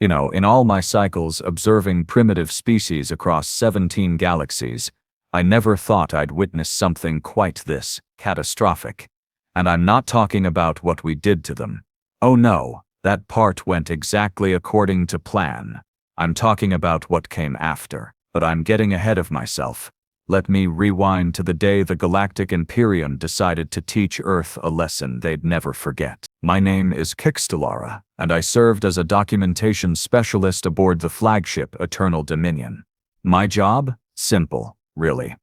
In all my cycles observing primitive species across 17 galaxies, I never thought I'd witness something quite this catastrophic. And I'm not talking about what we did to them. Oh no, that part went exactly according to plan. I'm talking about what came after, but I'm getting ahead of myself. Let me rewind to the day the Galactic Imperium decided to teach Earth a lesson they'd never forget. My name is Qix'tlara, and I served as a documentation specialist aboard the flagship Eternal Dominion. My job? Simple, really.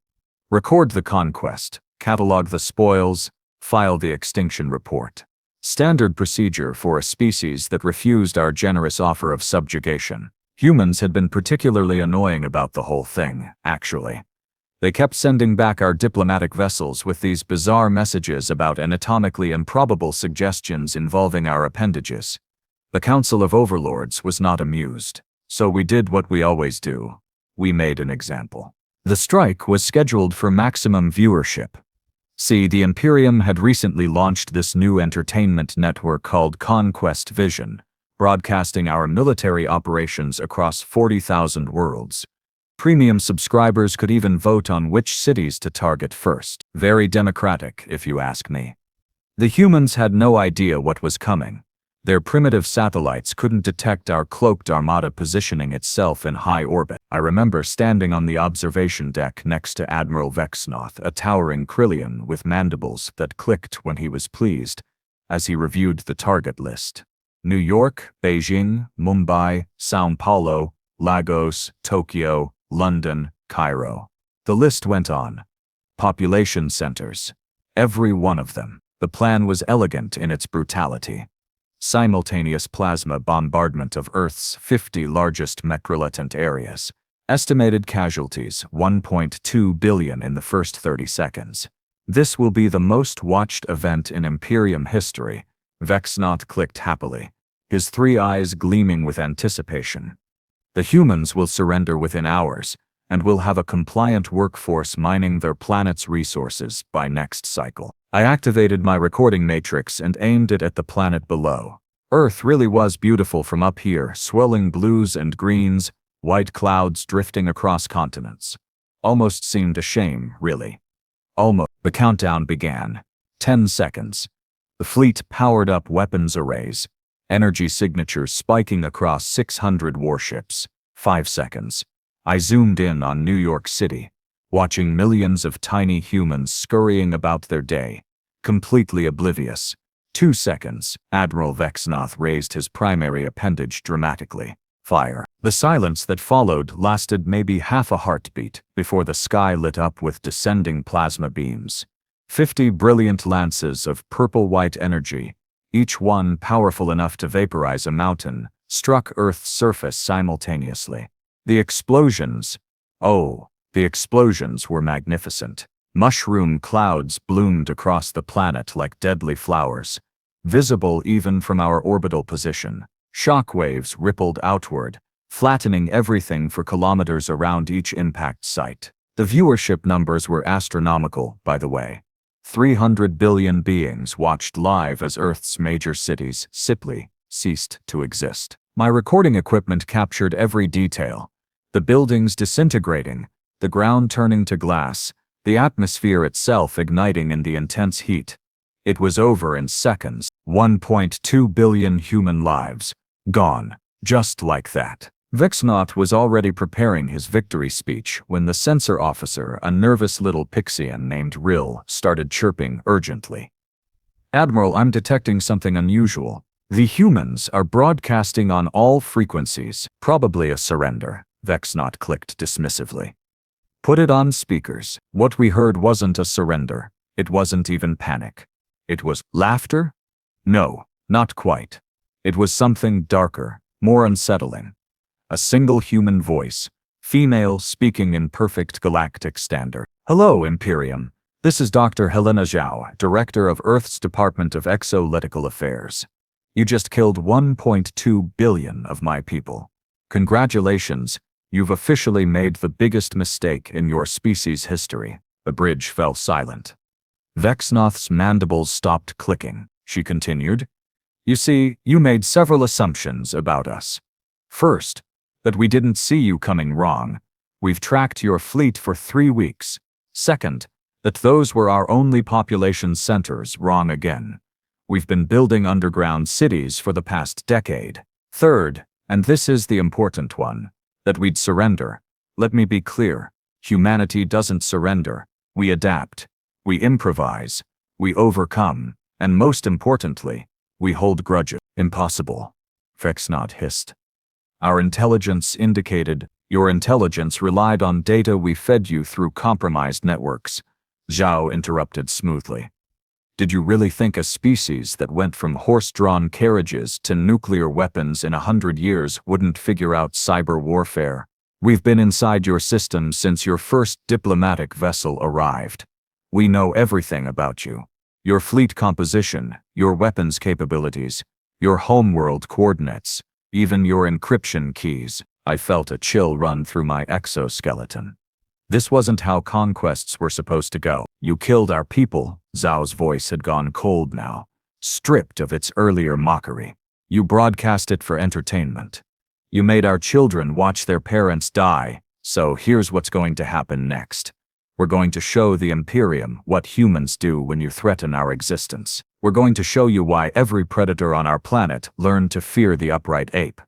Record the conquest, catalog the spoils, file the extinction report. Standard procedure for a species that refused our generous offer of subjugation. Humans had been particularly annoying about the whole thing, actually. They kept sending back our diplomatic vessels with these bizarre messages about anatomically improbable suggestions involving our appendages. The Council of Overlords was not amused, so we did what we always do. We made an example. The strike was scheduled for maximum viewership. See, the Imperium had recently launched this new entertainment network called Conquest Vision, broadcasting our military operations across 40,000 worlds. Premium subscribers could even vote on which cities to target first. Very democratic, if you ask me. The humans had no idea what was coming. Their primitive satellites couldn't detect our cloaked armada positioning itself in high orbit. I remember standing on the observation deck next to Admiral Vexnoth, a towering Krillian with mandibles that clicked when he was pleased, as he reviewed the target list. New York, Beijing, Mumbai, São Paulo, Lagos, Tokyo, London, Cairo. The list went on. Population centers. Every one of them. The plan was elegant in its brutality. Simultaneous plasma bombardment of Earth's 50 largest metropolitan areas. Estimated casualties 1.2 billion in the first 30 seconds. This will be the most watched event in Imperium history. Vexnoth clicked happily, his three eyes gleaming with anticipation. The humans will surrender within hours, and will have a compliant workforce mining their planet's resources by next cycle. I activated my recording matrix and aimed it at the planet below. Earth really was beautiful from up here, swirling blues and greens, white clouds drifting across continents. Almost seemed a shame, really. Almost. The countdown began. 10 seconds. The fleet powered up weapons arrays, energy signatures spiking across 600 warships. 5 seconds. I zoomed in on New York City, watching millions of tiny humans scurrying about their day, completely oblivious. 2 seconds. Admiral Vexnoth raised his primary appendage dramatically. Fire. The silence that followed lasted maybe half a heartbeat before the sky lit up with descending plasma beams. 50 brilliant lances of purple-white energy, each one powerful enough to vaporize a mountain, struck Earth's surface simultaneously. The explosions were magnificent. Mushroom clouds bloomed across the planet like deadly flowers, visible even from our orbital position. Shockwaves rippled outward, flattening everything for kilometers around each impact site. The viewership numbers were astronomical, by the way. 300 billion beings watched live as Earth's major cities simply ceased to exist. My recording equipment captured every detail. The buildings disintegrating, the ground turning to glass, the atmosphere itself igniting in the intense heat. It was over in seconds. 1.2 billion human lives gone, just like that. Vexnoth was already preparing his victory speech when the censor officer, a nervous little Pixian named Rill, started chirping urgently. "Admiral, I'm detecting something unusual. The humans are broadcasting on all frequencies." "Probably a surrender," Vexnoth clicked dismissively. "Put it on speakers." What we heard wasn't a surrender. It wasn't even panic. It was laughter? No, not quite. It was something darker, more unsettling. A single human voice, female, speaking in perfect galactic standard. "Hello, Imperium. This is Dr. Helena Zhao, Director of Earth's Department of Exoletical Affairs. You just killed 1.2 billion of my people. Congratulations, you've officially made the biggest mistake in your species' history." The bridge fell silent. Vexnoth's mandibles stopped clicking. She continued, "You see, you made several assumptions about us. First, that we didn't see you coming wrong. We've tracked your fleet for 3 weeks. Second, that those were our only population centers. Wrong again. We've been building underground cities for the past decade. Third, and this is the important one, that we'd surrender. Let me be clear. Humanity doesn't surrender. We adapt. We improvise. We overcome. And most importantly, we hold grudges. Impossible. Vexnot hissed. Our intelligence indicated. Your intelligence relied on data we fed you through compromised networks. Zhao interrupted smoothly. Did you really think a species that went from horse-drawn carriages to nuclear weapons in 100 years wouldn't figure out cyber warfare? We've been inside your system since your first diplomatic vessel arrived. We know everything about you. Your fleet composition, your weapons capabilities, your homeworld coordinates, even your encryption keys. I felt a chill run through my exoskeleton. This wasn't how conquests were supposed to go. You killed our people. Zhao's voice had gone cold now, stripped of its earlier mockery. You broadcast it for entertainment. You made our children watch their parents die, so here's what's going to happen next. We're going to show the Imperium what humans do when you threaten our existence. We're going to show you why every predator on our planet learned to fear the upright ape.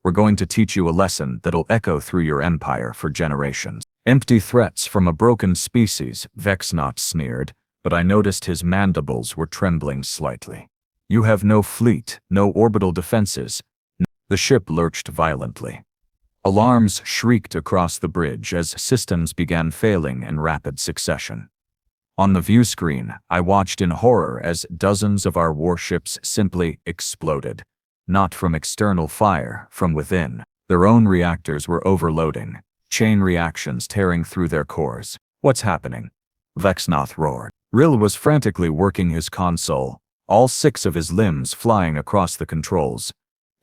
We're going to teach you a lesson that'll echo through your empire for generations. Empty threats from a broken species, Vexnot sneered, but I noticed his mandibles were trembling slightly. You have no fleet, no orbital defenses. The ship lurched violently. Alarms shrieked across the bridge as systems began failing in rapid succession. On the view screen, I watched in horror as dozens of our warships simply exploded. Not from external fire, from within. Their own reactors were overloading. Chain reactions tearing through their cores. What's happening? Vexnoth roared. Rill was frantically working his console, all 6 of his limbs flying across the controls.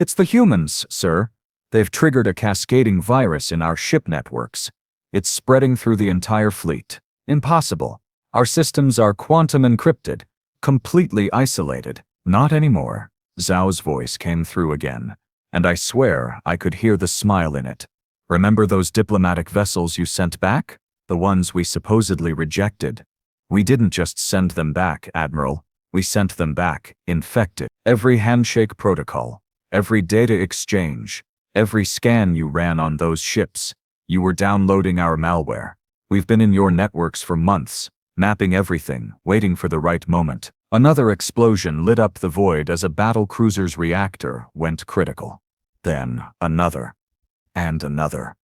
It's the humans, sir. They've triggered a cascading virus in our ship networks. It's spreading through the entire fleet. Impossible. Our systems are quantum encrypted, completely isolated. Not anymore. Zhao's voice came through again, and I swear I could hear the smile in it. Remember those diplomatic vessels you sent back? The ones we supposedly rejected? We didn't just send them back, Admiral. We sent them back, infected. Every handshake protocol, every data exchange, every scan you ran on those ships, you were downloading our malware. We've been in your networks for months, mapping everything, waiting for the right moment. Another explosion lit up the void as a battlecruiser's reactor went critical. Then, another. And another.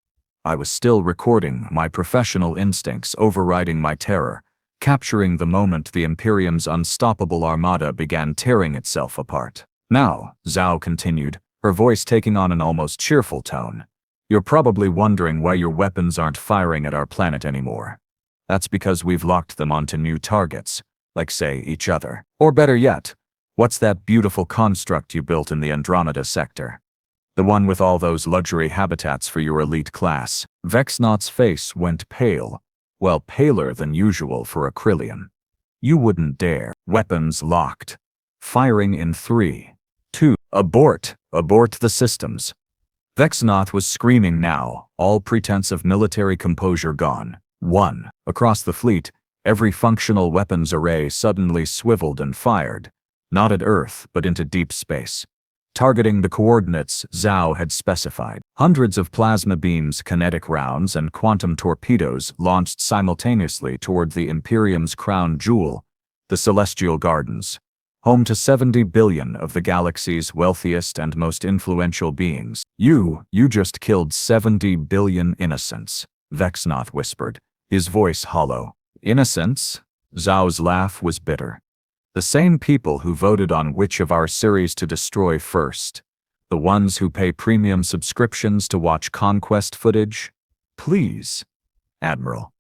I was still recording, my professional instincts overriding my terror, capturing the moment the Imperium's unstoppable armada began tearing itself apart. Now, Zhao continued, her voice taking on an almost cheerful tone. You're probably wondering why your weapons aren't firing at our planet anymore. That's because we've locked them onto new targets, like say each other. Or better yet, what's that beautiful construct you built in the Andromeda sector? The one with all those luxury habitats for your elite class. Vexnot's face went pale, well paler than usual for a Krillian. You wouldn't dare. Weapons locked. Firing in 3, 2, abort the systems. Vexnoth was screaming now, all pretense of military composure gone. 1. Across the fleet, every functional weapons array suddenly swiveled and fired, not at Earth but into deep space, targeting the coordinates Zhao had specified. Hundreds of plasma beams, kinetic rounds, and quantum torpedoes launched simultaneously toward the Imperium's crown jewel, the Celestial Gardens, home to 70 billion of the galaxy's wealthiest and most influential beings. You just killed 70 billion innocents, Vexnoth whispered, his voice hollow. Innocents? Zhao's laugh was bitter. The same people who voted on which of our series to destroy first. The ones who pay premium subscriptions to watch conquest footage? Please, Admiral.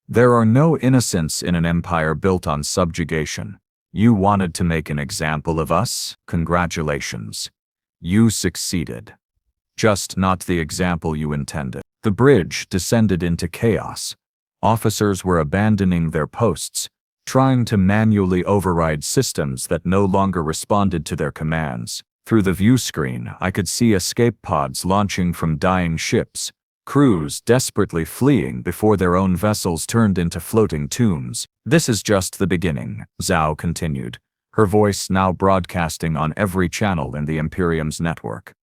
There are no innocents in an empire built on subjugation. You wanted to make an example of us? Congratulations. You succeeded. Just not the example you intended. The bridge descended into chaos. Officers were abandoning their posts, trying to manually override systems that no longer responded to their commands. Through the view screen, I could see escape pods launching from dying ships, crews desperately fleeing before their own vessels turned into floating tombs. "This is just the beginning," Zhao continued, her voice now broadcasting on every channel in the Imperium's network.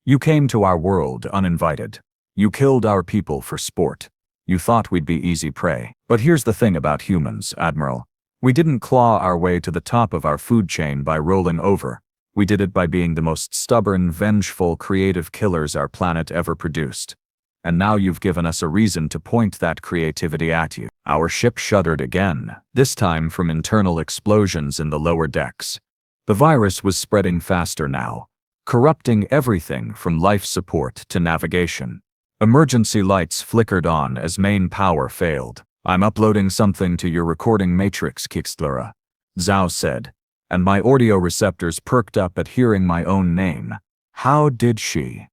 "You came to our world uninvited. You killed our people for sport. You thought we'd be easy prey. But here's the thing about humans, Admiral. We didn't claw our way to the top of our food chain by rolling over. We did it by being the most stubborn, vengeful, creative killers our planet ever produced. And now you've given us a reason to point that creativity at you." Our ship shuddered again, this time from internal explosions in the lower decks. The virus was spreading faster now, corrupting everything from life support to navigation. Emergency lights flickered on as main power failed. "I'm uploading something to your recording matrix, Qix'tlara," Zhao said, and my audio receptors perked up at hearing my own name. "How did she?"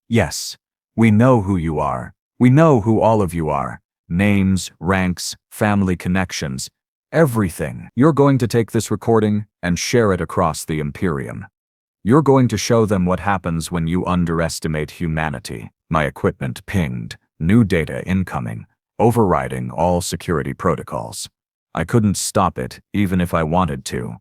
"Yes. We know who you are. We know who all of you are. Names, ranks, family connections, everything. You're going to take this recording and share it across the Imperium. You're going to show them what happens when you underestimate humanity." My equipment pinged, new data incoming, overriding all security protocols. I couldn't stop it, even if I wanted to.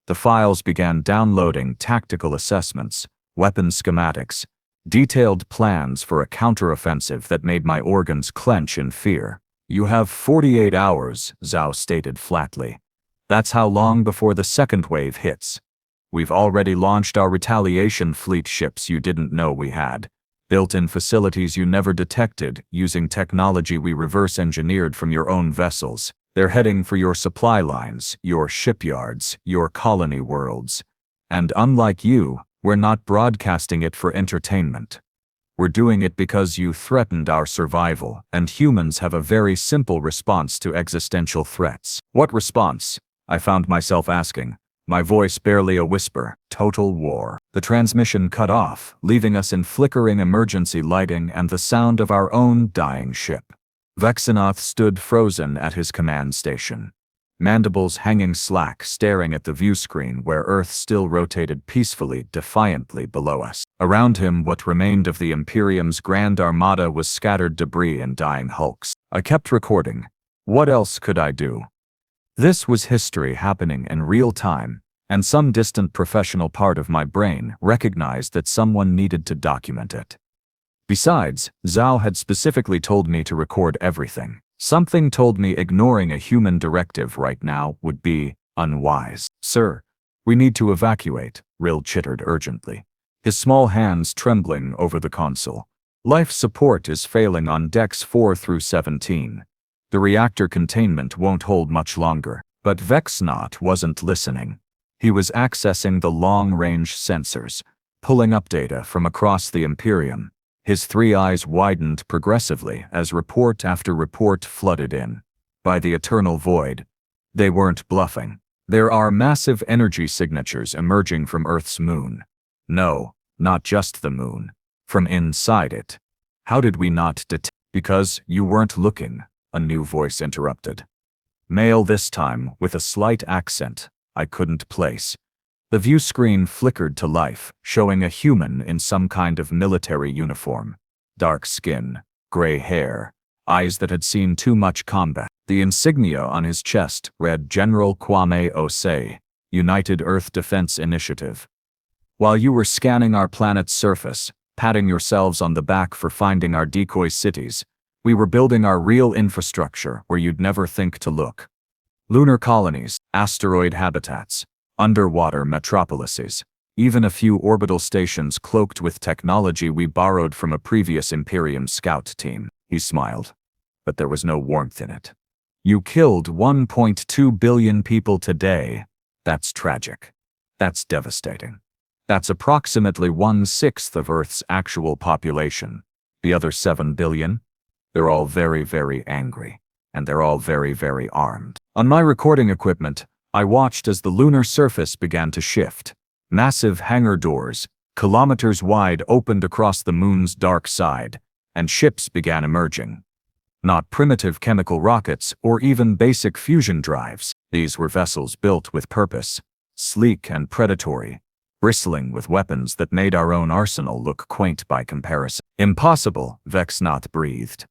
The files began downloading tactical assessments, weapon schematics, detailed plans for a counteroffensive that made my organs clench in fear. "You have 48 hours, Zhao stated flatly. "That's how long before the second wave hits. We've already launched our retaliation fleet ships you didn't know we had. Built-in facilities you never detected, using technology we reverse-engineered from your own vessels. They're heading for your supply lines, your shipyards, your colony worlds. And unlike you, we're not broadcasting it for entertainment. We're doing it because you threatened our survival, and humans have a very simple response to existential threats." "What response?" I found myself asking, my voice barely a whisper. "Total war." The transmission cut off, leaving us in flickering emergency lighting and the sound of our own dying ship. Vexenath stood frozen at his command station, mandibles hanging slack, staring at the view screen where Earth still rotated peacefully, defiantly below us. Around him, what remained of the Imperium's grand armada was scattered debris and dying hulks. I kept recording. What else could I do? This was history happening in real time, and some distant professional part of my brain recognized that someone needed to document it. Besides, Zhao had specifically told me to record everything. Something told me ignoring a human directive right now would be unwise. "Sir, we need to evacuate," Rill chittered urgently, his small hands trembling over the console. "Life support is failing on decks 4 through 17. The reactor containment won't hold much longer." But Vexenath wasn't listening. He was accessing the long-range sensors, pulling up data from across the Imperium. His three eyes widened progressively as report after report flooded in. By the eternal void, they weren't bluffing. There are massive energy signatures emerging from Earth's moon. No, not just the moon. From inside it. How did we not detect? "Because you weren't looking," a new voice interrupted. Male this time, with a slight accent I couldn't place. The view screen flickered to life, showing a human in some kind of military uniform. Dark skin, gray hair, eyes that had seen too much combat. The insignia on his chest read General Kwame Osei, United Earth Defense Initiative. "While you were scanning our planet's surface, patting yourselves on the back for finding our decoy cities, we were building our real infrastructure where you'd never think to look. Lunar colonies, asteroid habitats, underwater metropolises, even a few orbital stations cloaked with technology we borrowed from a previous Imperium scout team." He smiled, but there was no warmth in it. "You killed 1.2 billion people today. That's tragic. That's devastating. That's approximately 1/6 of Earth's actual population. The other 7 billion? They're all very, very angry, and they're all very, very armed." On my recording equipment, I watched as the lunar surface began to shift. Massive hangar doors, kilometers wide, opened across the moon's dark side, and ships began emerging. Not primitive chemical rockets or even basic fusion drives. These were vessels built with purpose, sleek and predatory, bristling with weapons that made our own arsenal look quaint by comparison. Impossible, Vexnath breathed.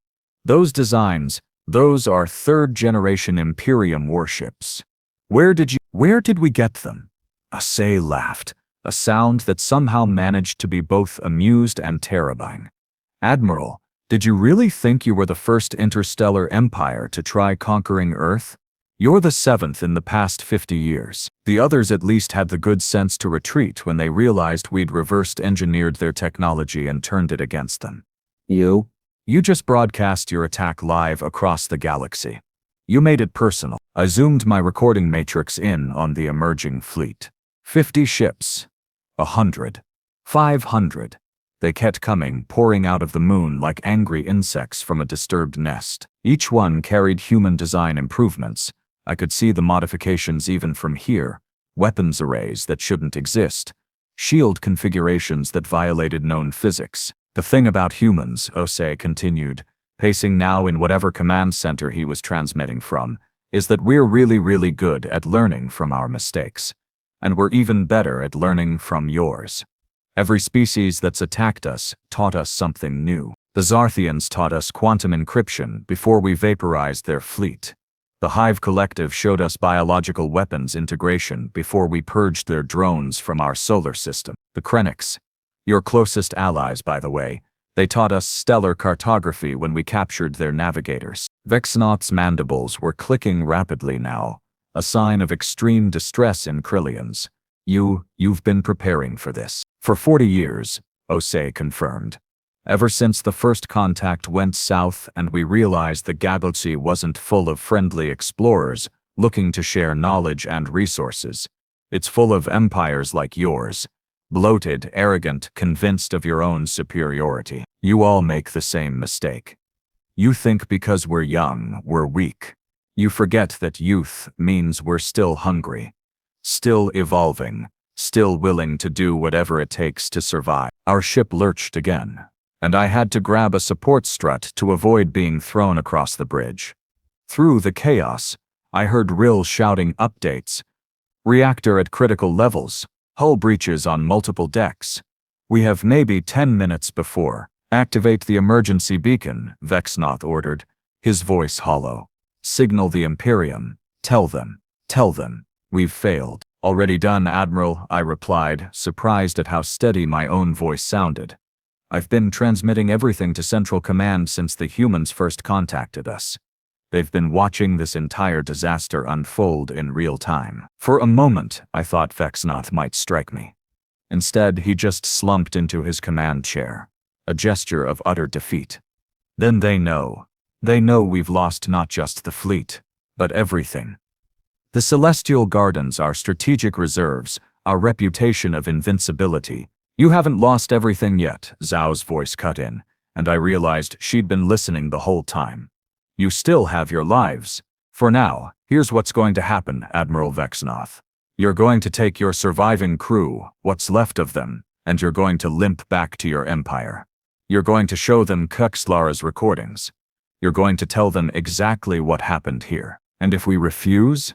Those designs, those are third-generation Imperium warships. Where did we get them? Asay laughed, a sound that somehow managed to be both amused and terrifying. Admiral, did you really think you were the first interstellar empire to try conquering Earth? You're the seventh in the past 50 years. The others at least had the good sense to retreat when they realized we'd reversed engineered their technology and turned it against them. You just broadcast your attack live across the galaxy. You made it personal. I zoomed my recording matrix in on the emerging fleet. 50 ships. 100. 500. They kept coming, pouring out of the moon like angry insects from a disturbed nest. Each one carried human design improvements. I could see the modifications even from here. Weapons arrays that shouldn't exist. Shield configurations that violated known physics. The thing about humans, Osei continued, pacing now in whatever command center he was transmitting from, is that we're really good at learning from our mistakes. And we're even better at learning from yours. Every species that's attacked us taught us something new. The Zarthians taught us quantum encryption before we vaporized their fleet. The Hive Collective showed us biological weapons integration before we purged their drones from our solar system. The Krennics, your closest allies by the way, they taught us stellar cartography when we captured their navigators. Vexnath's mandibles were clicking rapidly now, a sign of extreme distress in Krillians. You've been preparing for this. For 40 years, Osei confirmed. Ever since the first contact went south and we realized the galaxy wasn't full of friendly explorers looking to share knowledge and resources. It's full of empires like yours. Bloated, arrogant, convinced of your own superiority. You all make the same mistake. You think because we're young, we're weak. You forget that youth means we're still hungry. Still evolving. Still willing to do whatever it takes to survive. Our ship lurched again, and I had to grab a support strut to avoid being thrown across the bridge. Through the chaos, I heard Rill shouting updates. Reactor at critical levels. Hull breaches on multiple decks. We have maybe 10 minutes before. Activate the emergency beacon, Vexnath ordered, his voice hollow. Signal the Imperium. Tell them. We've failed. Already done, Admiral, I replied, surprised at how steady my own voice sounded. I've been transmitting everything to Central Command since the humans first contacted us. They've been watching this entire disaster unfold in real time. For a moment, I thought Vexnath might strike me. Instead, he just slumped into his command chair, a gesture of utter defeat. Then they know we've lost not just the fleet, but everything. The Celestial Gardens are strategic reserves, our reputation of invincibility. You haven't lost everything yet, Zhao's voice cut in, and I realized she'd been listening the whole time. You still have your lives. For now, here's what's going to happen, Admiral Vexnath. You're going to take your surviving crew, what's left of them, and you're going to limp back to your empire. You're going to show them Qix'tllara's recordings. You're going to tell them exactly what happened here. And if we refuse?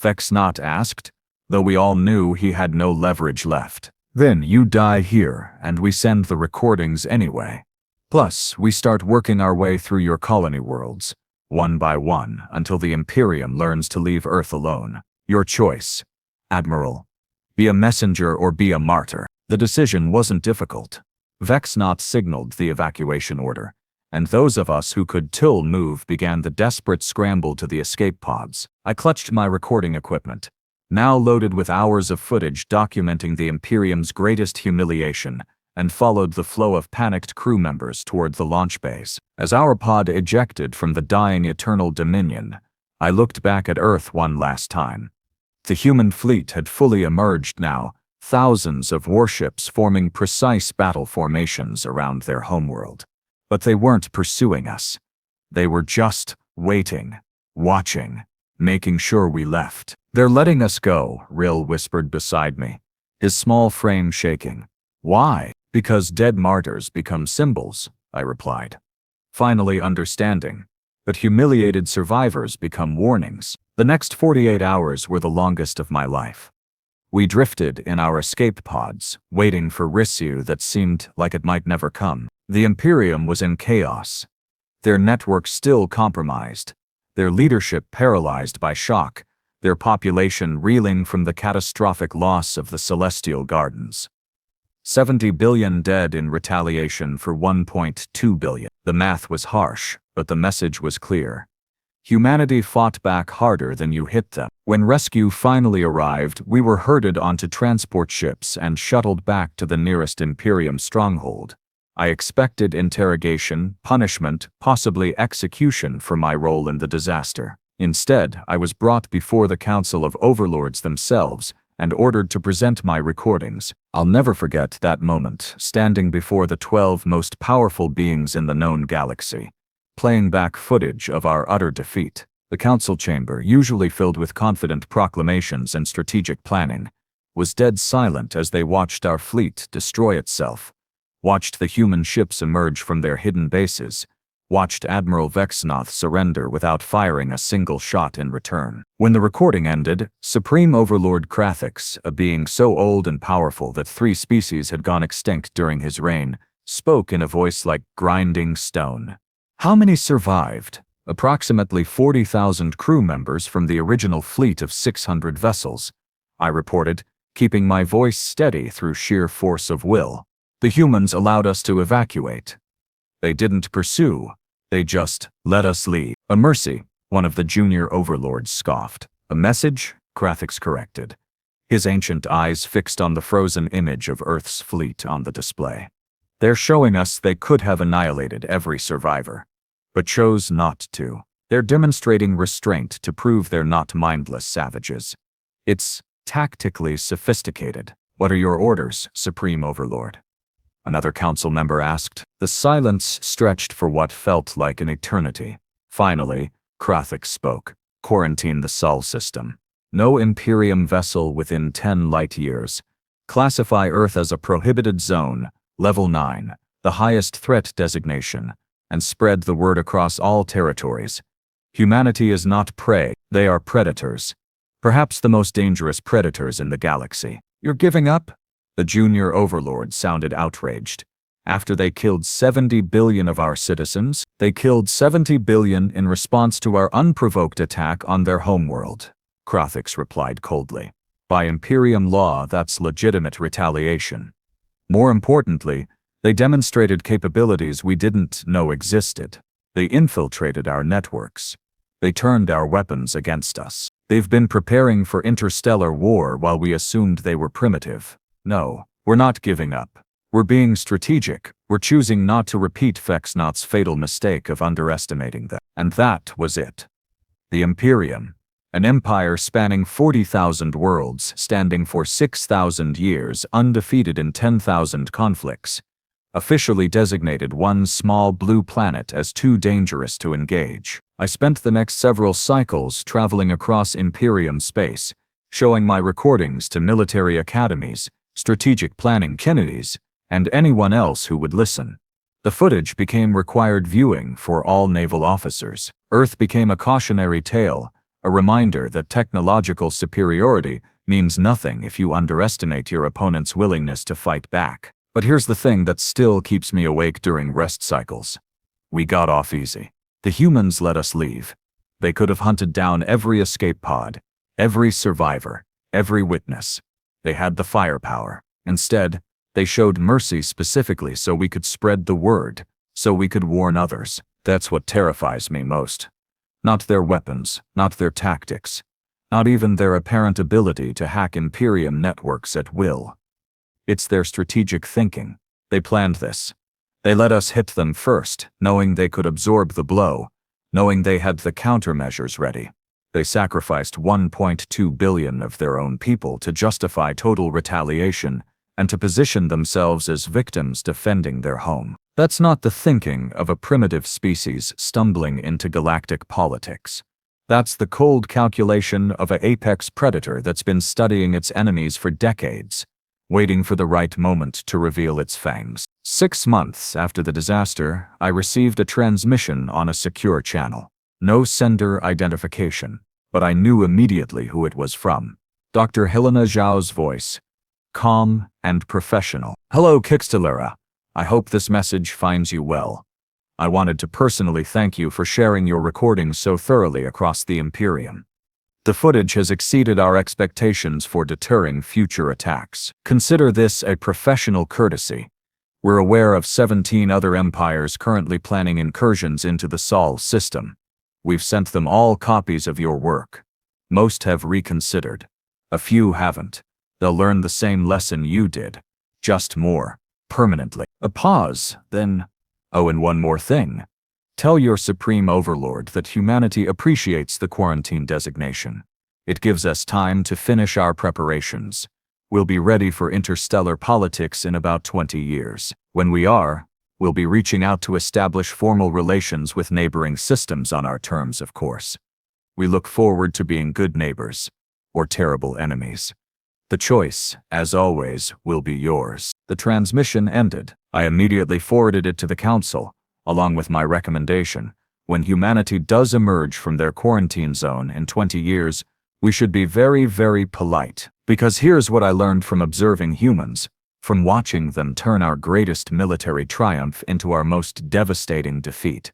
Vexnath asked, though we all knew he had no leverage left. Then you die here, and we send the recordings anyway. Plus, we start working our way through your colony worlds, one by one, until the Imperium learns to leave Earth alone. Your choice, Admiral. Be a messenger or be a martyr. The decision wasn't difficult. Vexnath signaled the evacuation order, and those of us who could still move began the desperate scramble to the escape pods. I clutched my recording equipment, now loaded with hours of footage documenting the Imperium's greatest humiliation, and followed the flow of panicked crew members toward the launch bays. As our pod ejected from the dying Eternal Dominion, I looked back at Earth one last time. The human fleet had fully emerged now, thousands of warships forming precise battle formations around their homeworld. But they weren't pursuing us. They were just waiting, watching, making sure we left. They're letting us go, Rill whispered beside me, his small frame shaking. Why? Because dead martyrs become symbols, I replied, finally understanding. But humiliated survivors become warnings. The next 48 hours were the longest of my life. We drifted in our escape pods, waiting for rescue that seemed like it might never come. The Imperium was in chaos. Their network still compromised, their leadership paralyzed by shock, their population reeling from the catastrophic loss of the Celestial Gardens. 70 billion dead in retaliation for 1.2 billion. The math was harsh, but the message was clear. Humanity fought back harder than you hit them. When rescue finally arrived, we were herded onto transport ships and shuttled back to the nearest Imperium stronghold. I expected interrogation, punishment, possibly execution for my role in the disaster. Instead, I was brought before the Council of Overlords themselves and ordered to present my recordings. I'll never forget that moment, standing before the 12 most powerful beings in the known galaxy, playing back footage of our utter defeat. The council chamber, usually filled with confident proclamations and strategic planning, was dead silent as they watched our fleet destroy itself, watched the human ships emerge from their hidden bases, watched Admiral Vexnoth surrender without firing a single shot in return. When the recording ended, Supreme Overlord Krathix, a being so old and powerful that 3 species had gone extinct during his reign, spoke in a voice like grinding stone. How many survived? Approximately 40,000 crew members from the original fleet of 600 vessels, I reported, keeping my voice steady through sheer force of will. The humans allowed us to evacuate. They didn't pursue, they just let us leave. A mercy, one of the junior overlords scoffed. A message? Krathix corrected, his ancient eyes fixed on the frozen image of Earth's fleet on the display. They're showing us they could have annihilated every survivor, but chose not to. They're demonstrating restraint to prove they're not mindless savages. It's tactically sophisticated. What are your orders, Supreme Overlord? Another council member asked. The silence stretched for what felt like an eternity. Finally, Krathix spoke. Quarantine the Sol system. No Imperium vessel within 10 light years. Classify Earth as a prohibited zone, level 9, the highest threat designation, and spread the word across all territories. Humanity is not prey, they are predators. Perhaps the most dangerous predators in the galaxy. You're giving up? The junior overlord sounded outraged. After they killed 70 billion of our citizens, they killed 70 billion in response to our unprovoked attack on their homeworld. Krathix replied coldly. By Imperium law, that's legitimate retaliation. More importantly, they demonstrated capabilities we didn't know existed. They infiltrated our networks. They turned our weapons against us. They've been preparing for interstellar war while we assumed they were primitive. No, we're not giving up. We're being strategic. We're choosing not to repeat Vexnoth's fatal mistake of underestimating them. And that was it. The Imperium, an empire spanning 40,000 worlds, standing for 6,000 years, undefeated in 10,000 conflicts, officially designated one small blue planet as too dangerous to engage. I spent the next several cycles traveling across Imperium space, showing my recordings to military academies, strategic planning committees, and anyone else who would listen. The footage became required viewing for all naval officers. Earth became a cautionary tale, a reminder that technological superiority means nothing if you underestimate your opponent's willingness to fight back. But here's the thing that still keeps me awake during rest cycles. We got off easy. The humans let us leave. They could have hunted down every escape pod, every survivor, every witness. They had the firepower. Instead, they showed mercy specifically so we could spread the word, so we could warn others. That's what terrifies me most. Not their weapons, not their tactics, not even their apparent ability to hack Imperium networks at will. It's their strategic thinking. They planned this. They let us hit them first, knowing they could absorb the blow, knowing they had the countermeasures ready. They sacrificed 1.2 billion of their own people to justify total retaliation and to position themselves as victims defending their home. That's not the thinking of a primitive species stumbling into galactic politics. That's the cold calculation of an apex predator that's been studying its enemies for decades, waiting for the right moment to reveal its fangs. 6 months after the disaster, I received a transmission on a secure channel. No sender identification, but I knew immediately who it was from. Dr. Helena Zhao's voice, calm and professional. Hello, Qix'tlara. I hope this message finds you well. I wanted to personally thank you for sharing your recordings so thoroughly across the Imperium. The footage has exceeded our expectations for deterring future attacks. Consider this a professional courtesy. We're aware of 17 other empires currently planning incursions into the Sol system. We've sent them all copies of your work. Most have reconsidered. A few haven't. They'll learn the same lesson you did, just more permanently. A pause, then, oh, and one more thing. Tell your supreme overlord that humanity appreciates the quarantine designation. It gives us time to finish our preparations. We'll be ready for interstellar politics in about 20 years. When we are, we'll be reaching out to establish formal relations with neighboring systems on our terms, of course. We look forward to being good neighbors, or terrible enemies. The choice, as always, will be yours. The transmission ended. I immediately forwarded it to the Council, along with my recommendation. When humanity does emerge from their quarantine zone in 20 years, we should be very, very polite. Because here's what I learned from observing humans, from watching them turn our greatest military triumph into our most devastating defeat.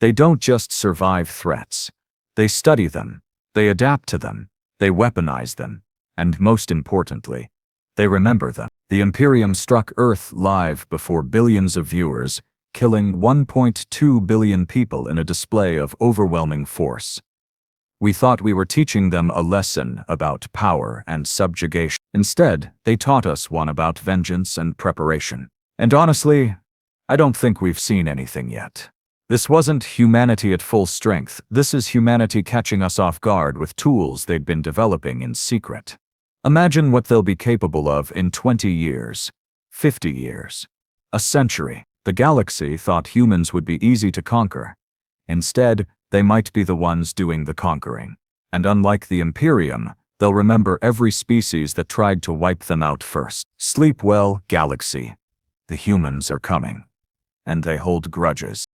They don't just survive threats. They study them. They adapt to them. They weaponize them. And most importantly, they remember them. The Imperium struck Earth live before billions of viewers, killing 1.2 billion people in a display of overwhelming force. We thought we were teaching them a lesson about power and subjugation. Instead, they taught us one about vengeance and preparation. And honestly, I don't think we've seen anything yet. This wasn't humanity at full strength. This is humanity catching us off guard with tools they'd been developing in secret. Imagine what they'll be capable of in 20 years, 50 years, a century. The galaxy thought humans would be easy to conquer. Instead, they might be the ones doing the conquering. And unlike the Imperium, they'll remember every species that tried to wipe them out first. Sleep well, galaxy. The humans are coming. And they hold grudges.